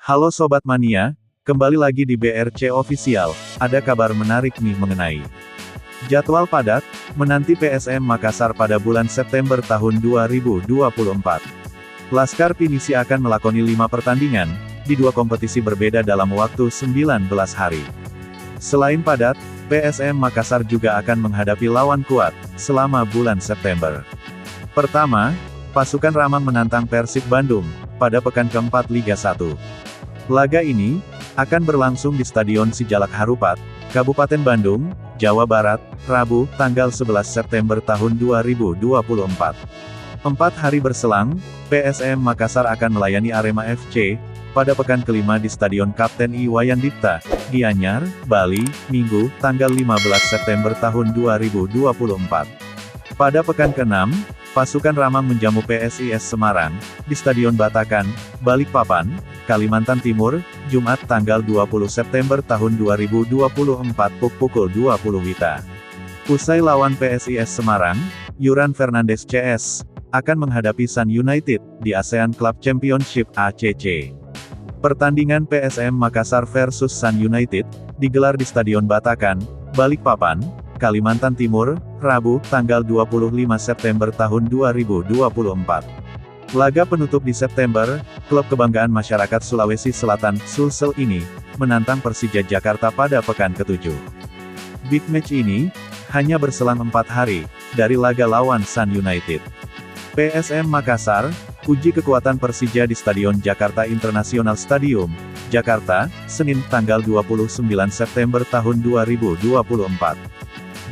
Halo Sobat Mania, kembali lagi di BRC Official, ada kabar menarik nih mengenai jadwal padat, menanti PSM Makassar pada bulan September tahun 2024. Laskar Pinisi akan melakoni 5 pertandingan, di 2 kompetisi berbeda dalam waktu 19 hari. Selain padat, PSM Makassar juga akan menghadapi lawan kuat, selama bulan September. Pertama, pasukan Ramang menantang Persib Bandung, pada pekan keempat Liga 1. Laga ini, akan berlangsung di Stadion Sijalak Harupat, Kabupaten Bandung, Jawa Barat, Rabu, tanggal 11 September tahun 2024. 4 hari berselang, PSM Makassar akan melayani Arema FC, pada pekan kelima di Stadion Kapten Iwayan Dipta, Gianyar, Bali, Minggu, tanggal 15 September tahun 2024. Pada pekan ke-6, pasukan Ramang menjamu PSIS Semarang, di Stadion Batakan, Balikpapan, Kalimantan Timur, Jumat tanggal 20 September tahun 2024 pukul 20 WITA. Usai lawan PSIS Semarang, Yuran Fernandes CS, akan menghadapi Sun United, di ASEAN Club Championship ACC. Pertandingan PSM Makassar versus Sun United, digelar di Stadion Batakan, Balikpapan, Kalimantan Timur, Rabu, tanggal 25 September tahun 2024. Laga penutup di September, klub kebanggaan masyarakat Sulawesi Selatan, Sulsel ini, menantang Persija Jakarta pada pekan ke-7. Big match ini, hanya berselang 4 hari, dari laga lawan Sun United. PSM Makassar, uji kekuatan Persija di Stadion Jakarta International Stadium, Jakarta, Senin, tanggal 29 September tahun 2024.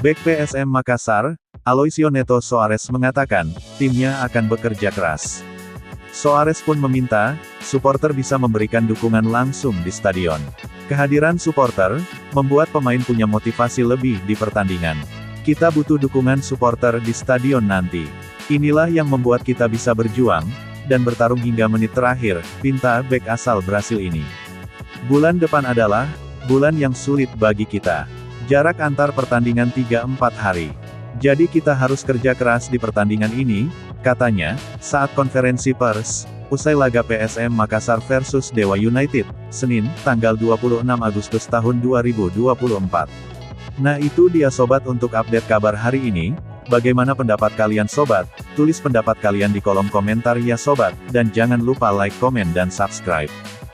Bek PSM Makassar, Aloisio Neto Soares mengatakan, timnya akan bekerja keras. Soares pun meminta, supporter bisa memberikan dukungan langsung di stadion. Kehadiran supporter, membuat pemain punya motivasi lebih di pertandingan. Kita butuh dukungan supporter di stadion nanti. Inilah yang membuat kita bisa berjuang, dan bertarung hingga menit terakhir, pinta bek asal Brasil ini. Bulan depan adalah bulan yang sulit bagi kita. Jarak antar pertandingan 3-4 hari. Jadi kita harus kerja keras di pertandingan ini, katanya, saat konferensi pers, usai laga PSM Makassar versus Dewa United, Senin, tanggal 26 Agustus tahun 2024. Nah itu dia sobat untuk update kabar hari ini. Bagaimana pendapat kalian sobat? Tulis pendapat kalian di kolom komentar ya sobat, dan jangan lupa like, komen dan subscribe.